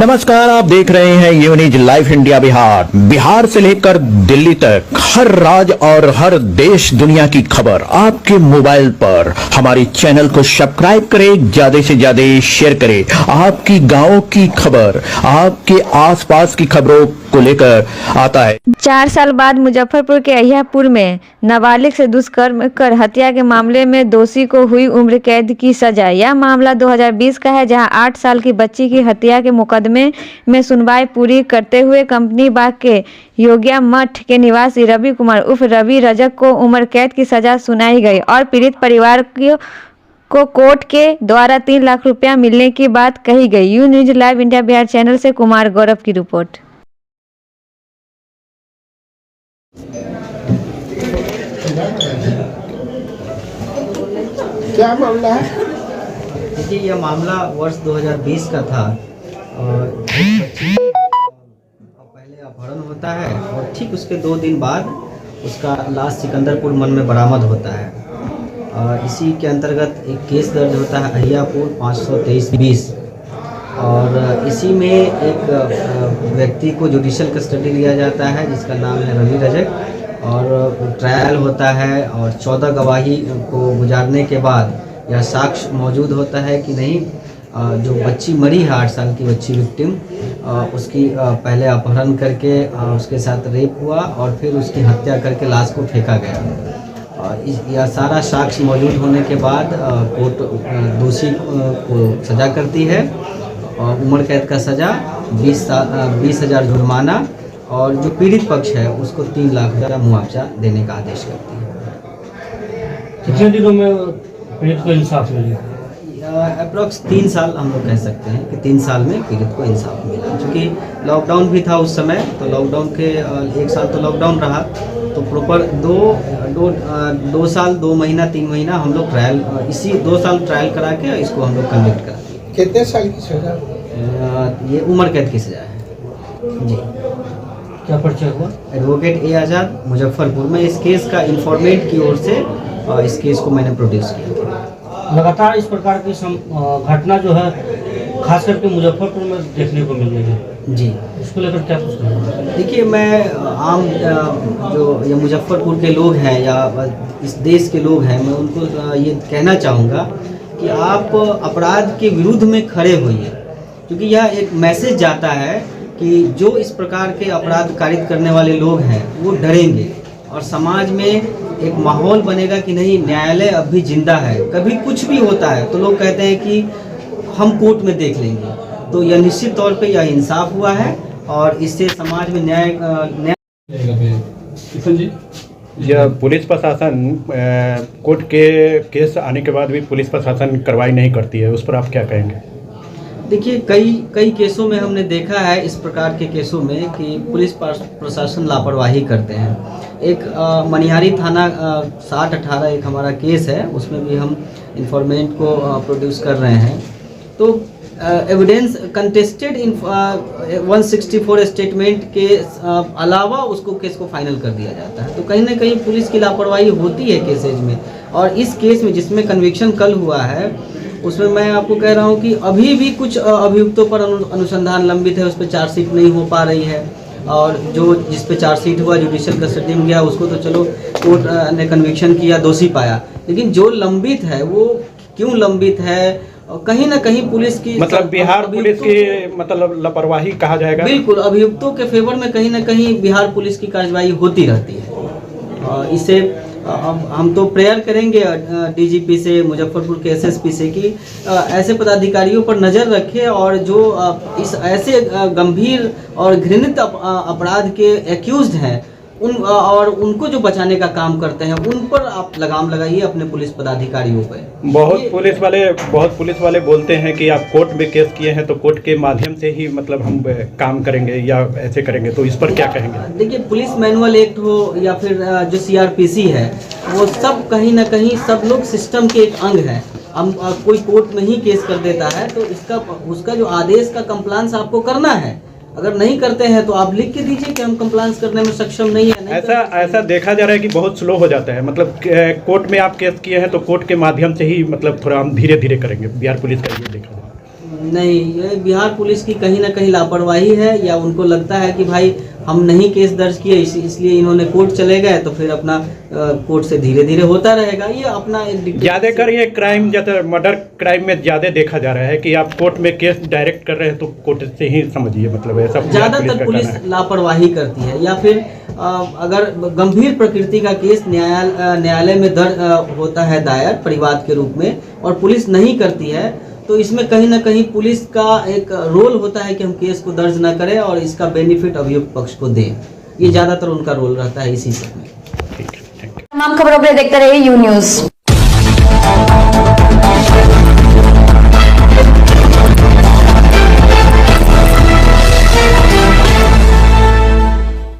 नमस्कार, आप देख रहे हैं यूनिज लाइफ इंडिया बिहार। बिहार से लेकर दिल्ली तक हर राज्य और हर देश दुनिया की खबर आपके मोबाइल पर। हमारे चैनल को सब्सक्राइब करें, ज्यादा से ज्यादा शेयर करें। आपकी गांव की खबर, आपके आसपास की खबरों को लेकर आता है। 4 साल बाद मुजफ्फरपुर के अहियापुर में नाबालिग से दुष्कर्म कर हत्या के मामले में दोषी को हुई उम्र कैद की सजा। यह मामला 2020 का है, जहां 8 साल की बच्ची की हत्या के मुकदमे में सुनवाई पूरी करते हुए कंपनी बाग के योगिया मठ के निवासी रवि कुमार उर्फ रवि रजक को उम्र कैद की सजा सुनाई गई और पीड़ित परिवार को कोर्ट के द्वारा 3 लाख रुपया मिलने की बात कही गई। You news live India Bihar channel से कुमार गौरव की रिपोर्ट। क्या मामला है? देखिए, यह मामला वर्ष 2020 का था और एक बच्ची पहले अपहरण होता है और ठीक उसके 2 दिन बाद उसका लाश सिकंदरपुर वन में बरामद होता है। इसी के अंतर्गत एक केस दर्ज होता है अहियापुर 523-20 और इसी में एक व्यक्ति को जुडिशियल कस्टडी लिया जाता है जिसका नाम है रवि रजक और ट्रायल होता है और 14 गवाही को गुजारने के बाद यह साक्ष्य मौजूद होता है कि नहीं, जो बच्ची मरी है 8 साल की बच्ची विक्टिम, उसकी पहले अपहरण करके उसके साथ रेप हुआ और फिर उसकी हत्या करके लाश को फेंका गया। यह सारा साक्ष्य मौजूद होने के बाद कोर्ट दोषी को सज़ा करती है और उम्र कैद का सज़ा, 20,000 जुर्माना और जो पीड़ित पक्ष है उसको 3 लाख का मुआवजा देने का आदेश करती है। कितने दिनों में पीड़ित को इंसाफ मिलेगा? अप्रॉक्स 3 साल हम लोग कह सकते हैं कि 3 साल में पीड़ित को इंसाफ मिला। क्योंकि लॉकडाउन भी था उस समय, तो लॉकडाउन के 1 साल तो लॉकडाउन रहा, तो प्रॉपर 2 साल 2 महीना 3 महीना हम लोग ट्रायल, इसी 2 साल ट्रायल करा के इसको हम लोग कन्विक्ट करा दिए। कितने साल की सजा? ये उम्र कैद की सजा है जी। क्या परिचय हुआ? एडवोकेट ए आज़ाद, मुजफ्फरपुर में। इस केस का इंफॉर्मेंट की ओर से इस केस को मैंने प्रोड्यूस किया। लगातार इस प्रकार की घटना जो है खास करके मुजफ्फरपुर में देखने को मिल रही है जी, उसको लेकर क्या कुछ कहना? देखिए, मैं आम जो ये मुजफ्फरपुर के लोग हैं या इस देश के लोग हैं, मैं उनको ये कहना चाहूँगा कि आप अपराध के विरुद्ध में खड़े होइए, क्योंकि यह एक मैसेज जाता है कि जो इस प्रकार के अपराध कारित करने वाले लोग हैं वो डरेंगे और समाज में एक माहौल बनेगा कि नहीं, न्यायालय अब भी जिंदा है। कभी कुछ भी होता है तो लोग कहते हैं कि हम कोर्ट में देख लेंगे, तो यह निश्चित तौर पे यह इंसाफ हुआ है और इससे समाज में न्याय जी। यह पुलिस प्रशासन कोर्ट के केस आने के बाद भी पुलिस प्रशासन कार्रवाई नहीं करती है, उस पर आप क्या कहेंगे? देखिए, कई केसों में हमने देखा है इस प्रकार के केसों में कि पुलिस प्रशासन लापरवाही करते हैं। एक मनिहारी थाना 6018 एक हमारा केस है, उसमें भी हम इंफॉर्मेंट को प्रोड्यूस कर रहे हैं। तो एविडेंस कंटेस्टेड 164 स्टेटमेंट के अलावा उसको केस को फाइनल कर दिया जाता है। तो कहीं ना कहीं पुलिस की लापरवाही होती है केसेज में। और इस केस में जिसमें कन्विक्शन कल हुआ है उसमें मैं आपको कह रहा हूं कि अभी भी कुछ अभियुक्तों पर अनुसंधान लंबित है, उस पर चार्जशीट नहीं हो पा रही है और जो जिस पे चार्जशीट हुआ जुडिशियल कस्टडी में गया उसको तो चलो कोर्ट ने कन्विक्शन किया, दोषी पाया, लेकिन जो लंबित है वो क्यों लंबित है? कहीं ना कहीं पुलिस की मतलब बिहार पुलिस की मतलब लापरवाही कहा जाएगा। बिल्कुल, अभियुक्तों के फेवर में कहीं ना कहीं बिहार पुलिस की कार्रवाई होती रहती है। इससे हम तो प्रेयर करेंगे डीजीपी से, मुजफ्फरपुर के एसएसपी से कि ऐसे पदाधिकारियों पर नज़र रखें और जो इस ऐसे गंभीर और घृणित अपराध के एक्यूज्ड हैं और उनको जो बचाने का काम करते हैं उन पर आप लगाम लगाइए अपने पुलिस पदाधिकारियों पर। बहुत पुलिस वाले बोलते हैं कि आप कोर्ट में केस किए हैं तो कोर्ट के माध्यम से ही मतलब हम काम करेंगे या ऐसे करेंगे, तो इस पर क्या कहेंगे? देखिए, पुलिस मैनुअल एक्ट हो या फिर जो सीआरपीसी है, वो सब कहीं ना कहीं सब लोग सिस्टम के एक अंग है। हम कोई कोर्ट में ही केस कर देता है तो उसका जो आदेश का कंप्लायंस आपको करना है। अगर नहीं करते हैं तो आप लिख के दीजिए कि हम कंप्लायंस करने में सक्षम नहीं है। ऐसा देखा जा रहा है कि बहुत स्लो हो जाता है, मतलब कोर्ट में आप केस किए हैं तो कोर्ट के माध्यम से ही मतलब थोड़ा हम धीरे धीरे करेंगे, बिहार पुलिस का ये देखा जाए। नहीं, ये बिहार पुलिस की कहीं ना कहीं लापरवाही है, या उनको लगता है कि भाई हम नहीं केस दर्ज किए इसलिए इन्होंने कोर्ट चले गए, तो फिर अपना कोर्ट से धीरे धीरे होता रहेगा। ये अपना एक ज्यादा कर ये क्राइम ज्यादा मर्डर क्राइम में ज्यादा देखा जा रहा है कि आप कोर्ट में केस डायरेक्ट कर रहे हैं तो कोर्ट से ही समझिए, मतलब ऐसा ज्यादातर पुलिस लापरवाही करती है, या फिर अगर गंभीर प्रकृति का केस न्यायालय में दर्ज होता है दायर परिवाद के रूप में और पुलिस नहीं करती है, तो इसमें कहीं ना कहीं पुलिस का एक रोल होता है कि हम केस को दर्ज न करें और इसका बेनिफिट अभियुक्त पक्ष को दें। ये ज्यादातर उनका रोल रहता है इसी सब में। तमाम खबरों के लिए देखते रहिए यू न्यूज़।